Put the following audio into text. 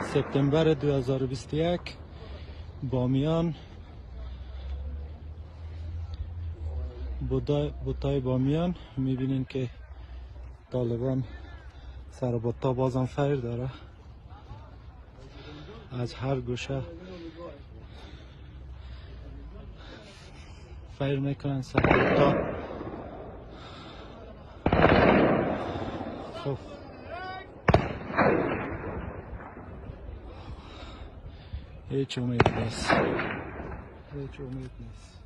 سپتامبر 2021 بامیان، بوتای بامیان. میبینین که طالبان سر بوتا بازم فیر داره، از هر گوشه فیر میکنن سر بوتا. خب هیچ امید نیست، هیچ امید نیست.